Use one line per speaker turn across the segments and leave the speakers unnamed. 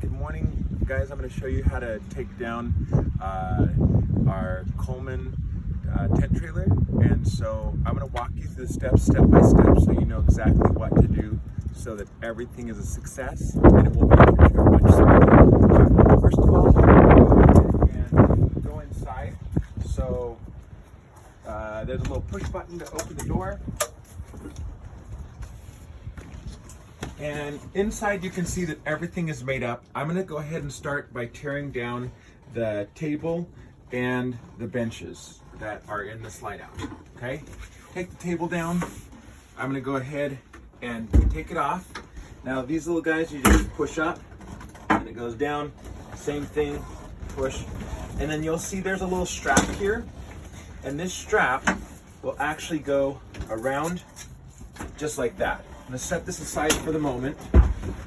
Good morning, guys. I'm going to show you how to take down our Coleman tent trailer. And so I'm going to walk you through the steps step by step so you know exactly what to do so that everything is a success and it will make your trip much smoother. First of all, go ahead and go inside. So there's a little push button to open the door. And inside you can see that everything is made up. I'm gonna go ahead and start by tearing down the table and the benches that are in the slide out, okay? Take the table down. I'm gonna go ahead and take it off. Now these little guys, you just push up and it goes down. Same thing, push. And then you'll see there's a little strap here. And this strap will actually go around just like that. I'm gonna set this aside for the moment,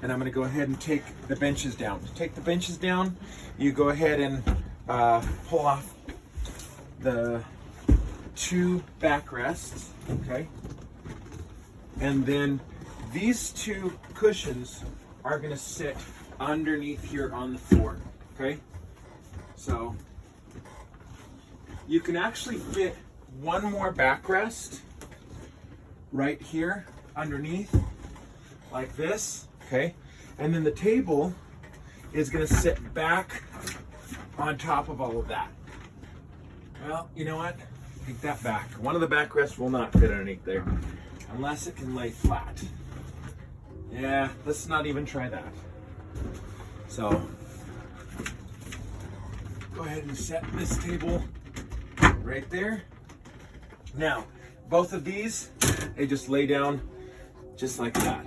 and I'm gonna go ahead and take the benches down. To take the benches down, you go ahead and pull off the two backrests, okay? And then these two cushions are gonna sit underneath here on the floor, okay? So you can actually fit one more backrest right here underneath like this, okay? And then the table is gonna sit back on top of all of that. Well, you know what? Take that back. One of the backrests will not fit underneath there unless it can lay flat. Yeah, let's not even try that. So go ahead and set this table right there. Now, both of these, they just lay down just like that,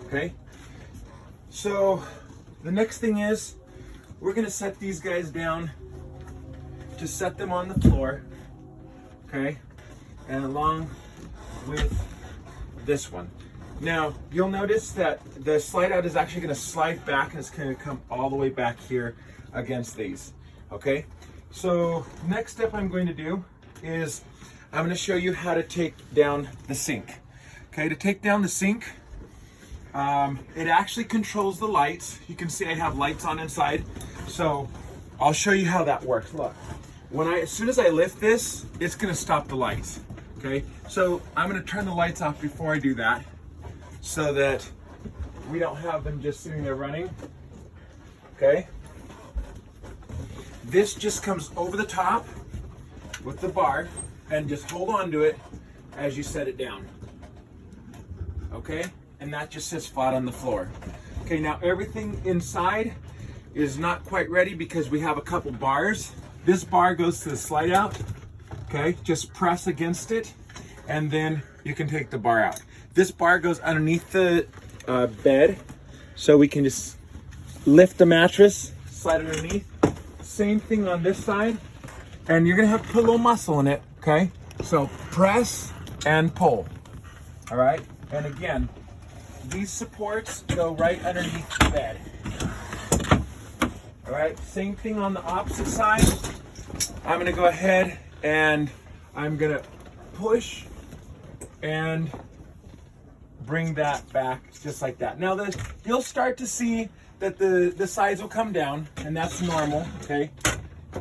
okay? So the next thing is we're gonna set these guys down to set them on the floor, okay? And along with this one. Now, you'll notice that the slide out is actually gonna slide back and it's gonna come all the way back here against these, okay? So next step I'm going to do is I'm gonna show you how to take down the sink. Okay, to take down the sink, it actually controls the lights. You can see I have lights on inside. So I'll show you how that works. Look, as soon as I lift this, it's gonna stop the lights. Okay, so I'm gonna turn the lights off before I do that so that we don't have them just sitting there running. Okay, this just comes over the top with the bar and just hold on to it as you set it down. Okay, and that just sits flat on the floor. Okay, now everything inside is not quite ready because we have a couple bars. This bar goes to the slide out. Okay, just press against it and then you can take the bar out. This bar goes underneath the bed so we can just lift the mattress, slide it underneath. Same thing on this side, and you're gonna have to put a little muscle in it, okay? So press and pull, all right? And again, these supports go right underneath the bed. All right, same thing on the opposite side. I'm gonna go ahead and I'm gonna push and bring that back just like that. Now you'll start to see that the sides will come down, and that's normal, okay?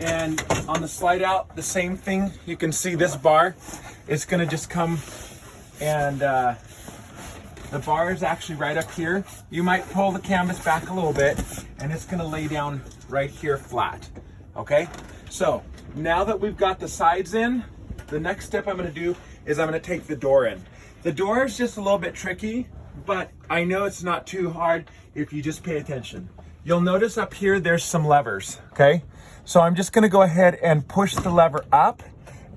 And on the slide out, the same thing. You can see this bar, it's gonna just come and the bar is actually right up here. You might pull the canvas back a little bit and it's gonna lay down right here flat, okay? So now that we've got the sides in, the next step I'm gonna do is I'm gonna take the door in. The door is just a little bit tricky, but I know it's not too hard if you just pay attention. You'll notice up here there's some levers, okay? So I'm just gonna go ahead and push the lever up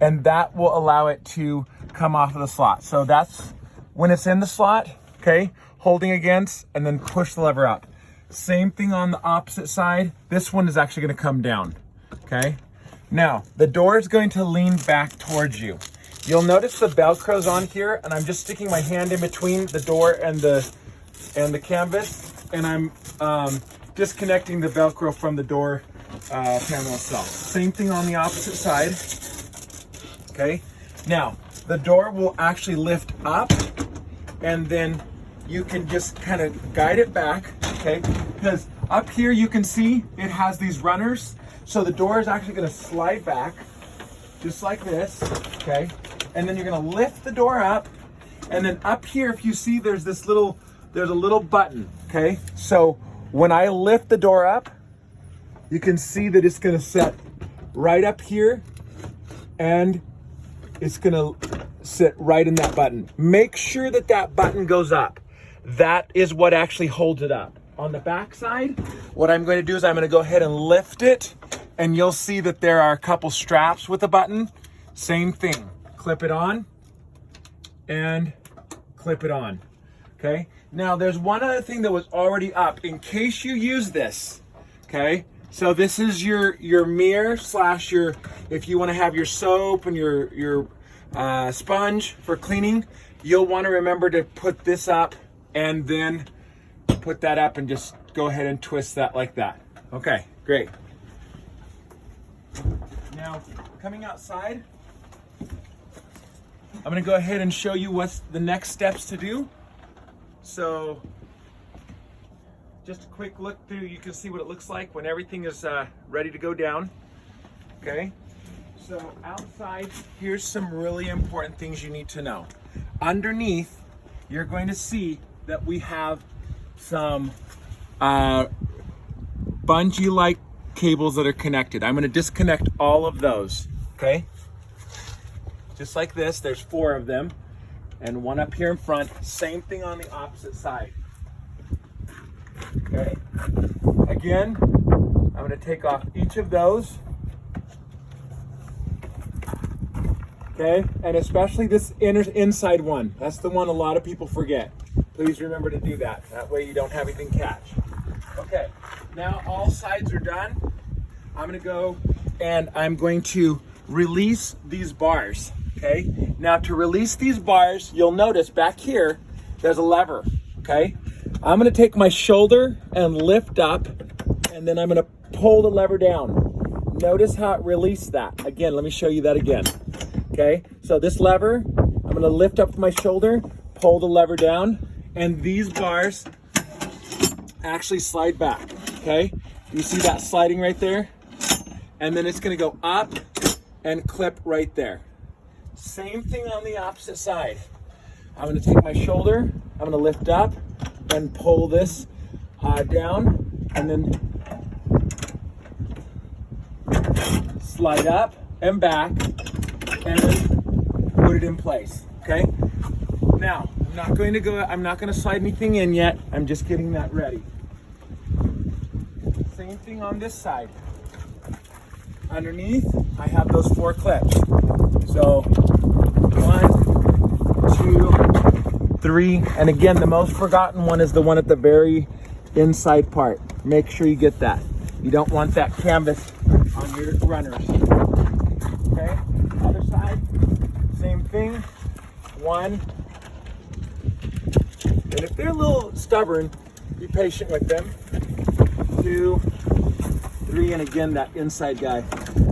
and that will allow it to come off of the slot. So that's when it's in the slot, okay? Holding against and then push the lever up. Same thing on the opposite side. This one is actually gonna come down, okay? Now, the door is going to lean back towards you. You'll notice the Velcro's on here and I'm just sticking my hand in between the door and the canvas, and I'm disconnecting the Velcro from the door panel itself. Same thing on the opposite side, okay? Now, the door will actually lift up and then you can just kind of guide it back, okay? Because Up here you can see it has these runners. So the door is actually gonna slide back, just like this, okay? And then you're gonna lift the door up, and then up here, if you see, there's a little button, okay? So when I lift the door up, you can see that it's gonna set right up here, and it's gonna sit right in that button. Make sure that that button goes up. That is what actually holds it up. On the back side, what I'm going to do is I'm going to go ahead and lift it, and you'll see that there are a couple straps with the button. Same thing. Clip it on and clip it on. Okay. Now there's one other thing that was already up in case you use this. Okay. So this is your mirror slash if you want to have your soap and your sponge for cleaning, you'll want to remember to put this up and then put that up and just go ahead and twist that like that. Okay, great. Now, coming outside, I'm gonna go ahead and show you what's the next steps to do. So, just a quick look through, you can see what it looks like when everything is ready to go down. Okay, so outside, here's some really important things you need to know. Underneath, you're going to see that we have some bungee-like cables that are connected. I'm going to disconnect all of those, okay? Just like this, there's 4 of them, and one up here in front. Same thing on the opposite side. Okay, again, I'm going to take off each of those. Okay, and especially this inside one. That's the one a lot of people forget. Please remember to do that. That way you don't have anything catch. Okay, now all sides are done. I'm gonna go and I'm going to release these bars, okay? Now to release these bars, you'll notice back here, there's a lever, okay? I'm gonna take my shoulder and lift up, and then I'm gonna pull the lever down. Notice how it released that. Again, let me show you that again. Okay, so this lever, I'm gonna lift up my shoulder, pull the lever down, and these bars actually slide back, okay? You see that sliding right there? And then it's gonna go up and clip right there. Same thing on the opposite side. I'm gonna take my shoulder, I'm gonna lift up and pull this down, and then slide up and back, and then put it in place, okay? Now, I'm not gonna slide anything in yet. I'm just getting that ready. Same thing on this side. Underneath, I have those 4 clips. So, 1, 2, 3, and again, the most forgotten one is the one at the very inside part. Make sure you get that. You don't want that canvas on your runners. Okay, other side, same thing. 1, and if they're a little stubborn, be patient with them. 2, 3, and again that inside guy.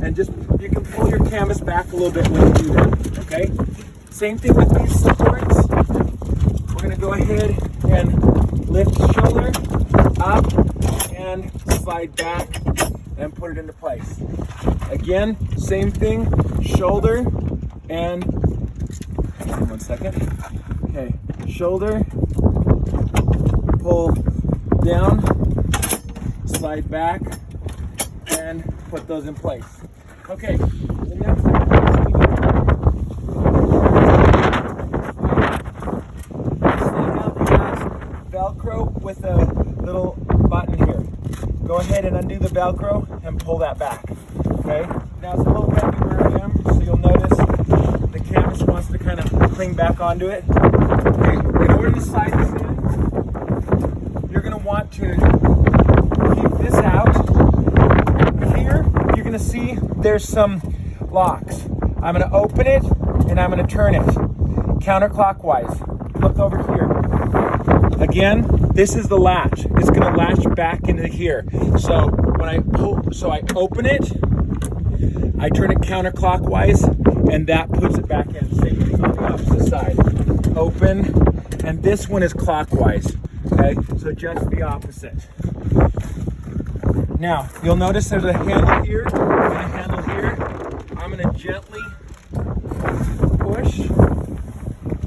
And just, you can pull your canvas back a little bit when you do that, okay? Same thing with these supports. We're gonna go ahead and lift the shoulder up and slide back and put it into place. Again, same thing, shoulder and, one second. Okay, shoulder, pull down, slide back, and put those in place. Okay, the next thing slide out the Velcro with a little button here. Go ahead and undo the Velcro and pull that back. Okay, now it's a little heavy where I am, so you'll notice the canvas wants to kind of cling back onto it. Okay, in order to slide this in, you're going to want to keep this out. Here, you're going to see there's some locks. I'm going to open it and I'm going to turn it counterclockwise. Look over here. Again, this is the latch. It's going to latch back into here. So when I open it, I turn it counterclockwise, and that puts it back in. Same thing on the opposite side. Open, and this one is clockwise. Okay, so just the opposite. Now, you'll notice there's a handle here and a handle here. I'm gonna gently push,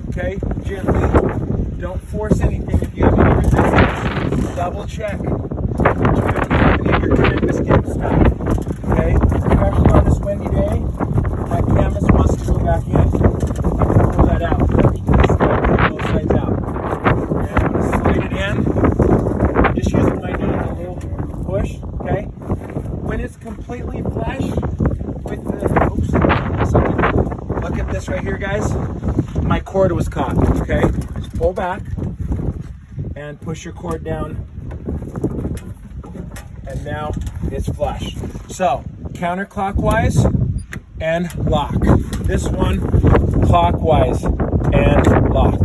okay, gently. Don't force anything. If you have any resistance, double check. Your canvas getting stuck, okay? Especially on this windy day, that canvas wants to go back in. Pull that out. Both sides out. Okay, I'm going to slide it in. I'm just using my knee as a little push, okay? When it's completely flush with the, look at this right here, guys. My cord was caught, okay? Just pull back and push your cord down. And now it's flush. So counterclockwise and lock. This one clockwise and lock.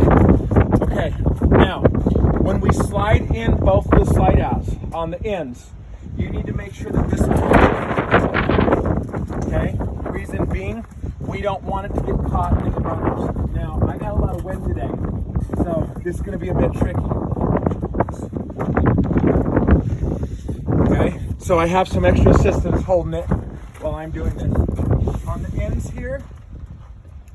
Okay, now when we slide in both the slide outs on the ends, you need to make sure that this one, okay? Reason being, we don't want it to get caught in the runners. Now, I got a lot of wind today, so this is gonna be a bit tricky. Okay, so I have some extra assistance holding it while I'm doing this. On the ends here,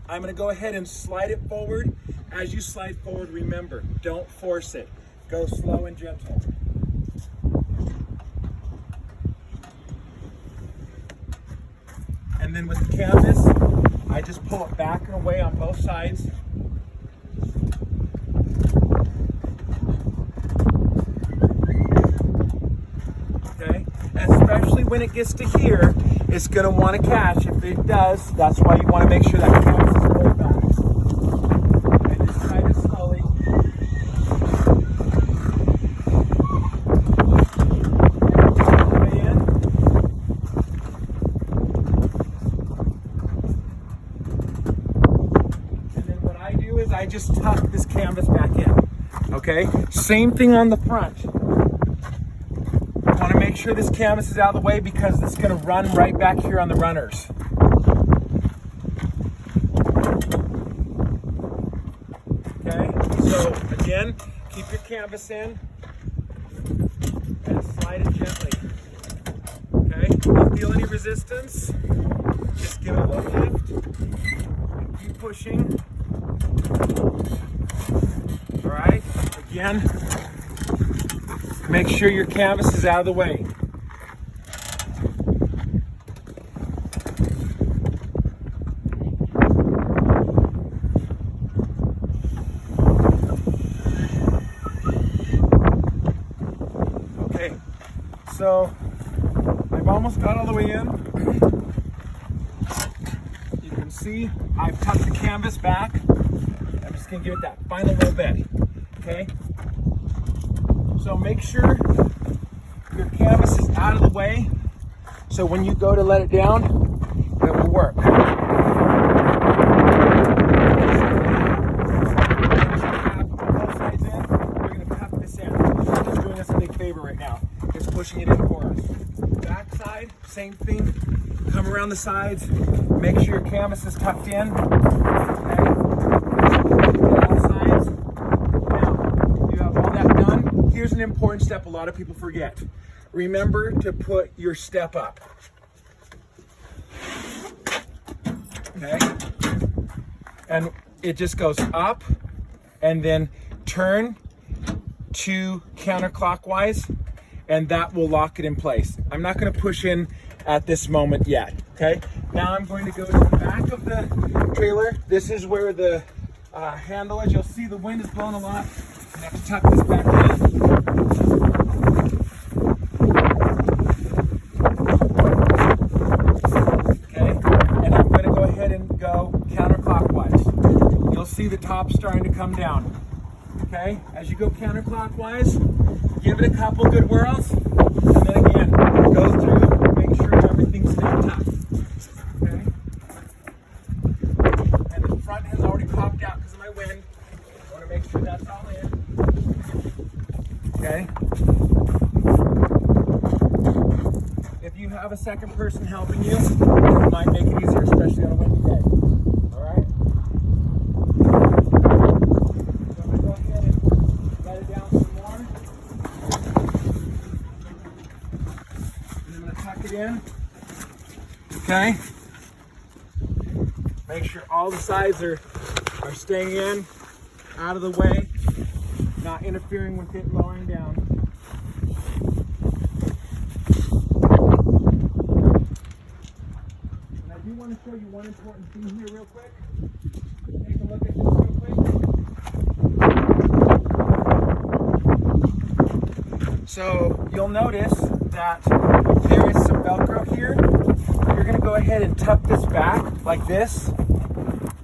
I'm gonna go ahead and slide it forward. As you slide forward, remember, don't force it. Go slow and gentle. And then with the canvas, I just pull it back and away on both sides. Especially when it gets to here, it's going to want to catch. If it does, that's why you want to make sure that canvas is pulled back. And just slide it slowly. And then what I do is I just tuck this canvas back in. Okay? Same thing on the front. I want to make sure this canvas is out of the way because it's going to run right back here on the runners. Okay, so again, keep your canvas in and slide it gently. Okay, if you feel any resistance, just give it a little lift and keep pushing. All right, again. Make sure your canvas is out of the way. Okay, so I've almost got all the way in. You can see I've tucked the canvas back. I'm just gonna give it that final little bit, okay? So make sure your canvas is out of the way so when you go to let it down, it will work. We're going to tuck this in. It's doing us a big favor right now. It's pushing it in for us. Back side, same thing. Come around the sides. Make sure your canvas is tucked in. Okay. Here's an important step a lot of people forget. Remember to put your step up. Okay? And it just goes up and then turn to counterclockwise and that will lock it in place. I'm not going to push in at this moment yet. Okay? Now I'm going to go to the back of the trailer. This is where the handle is. You'll see the wind is blowing a lot. I have to tuck this back in. Okay, and I'm going to go ahead and go counterclockwise. You'll see the top starting to come down. Okay, as you go counterclockwise, give it a couple good whirls, and then again, go through, make sure everything's still tucked. Okay, and the front has already popped out because of my wind. I want to make sure that's all in. Okay. If you have a second person helping you, it might make it easier, especially on a windy day. All right. So I'm gonna go ahead and let it down some more. it in. Okay. Make sure all the sides are staying in, out of the way, not interfering with it lowering down. And I do want to show you one important thing here real quick. Take a look at this real quick. So you'll notice that there is some Velcro here. You're going to go ahead and tuck this back like this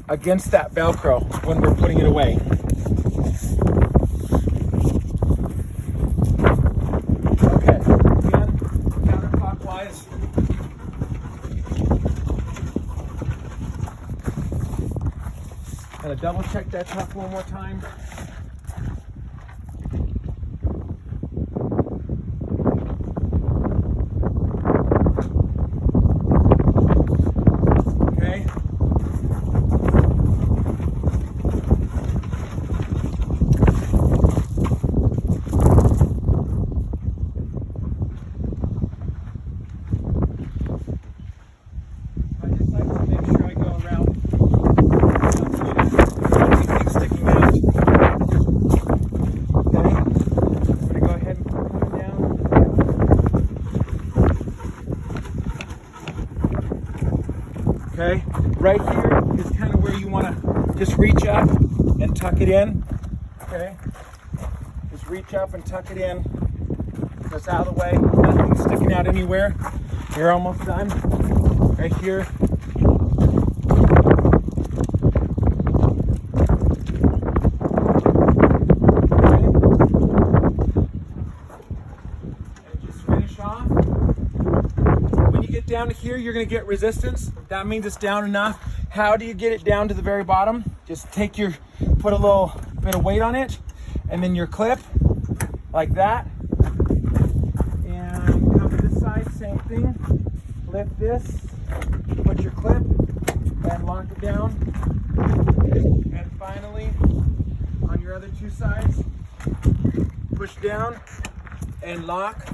against that Velcro when we're putting it away. Okay, again, counterclockwise. Gonna double check that tuck one more time. Okay, right here is kind of where you want to just reach up and tuck it in. Okay, just reach up and tuck it in. Just out of the way, nothing sticking out anywhere. You're almost done. Right here. Down to here, you're going to get resistance. That means it's down enough. How do you get it down to the very bottom? Just put a little bit of weight on it, and then your clip, like that. And come to this side, same thing. Lift this, put your clip, and lock it down. And finally, on your other two sides, push down and lock.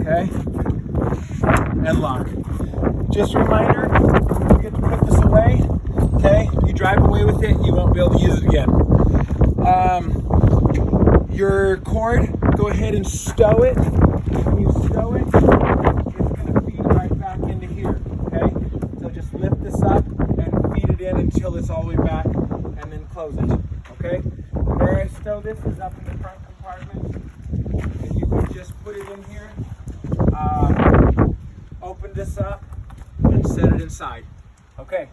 Okay, and lock. Just a reminder, you get to put this away. Okay, you drive away with it, you won't be able to use it again. Your cord, go ahead and stow it. When you stow it, it's going to feed right back into here. Okay, so just lift this up and feed it in until it's all the way back, and then close it. Okay, where I stow this is up in the front compartment, and you can just put it in here. Open this up and set it inside. Okay.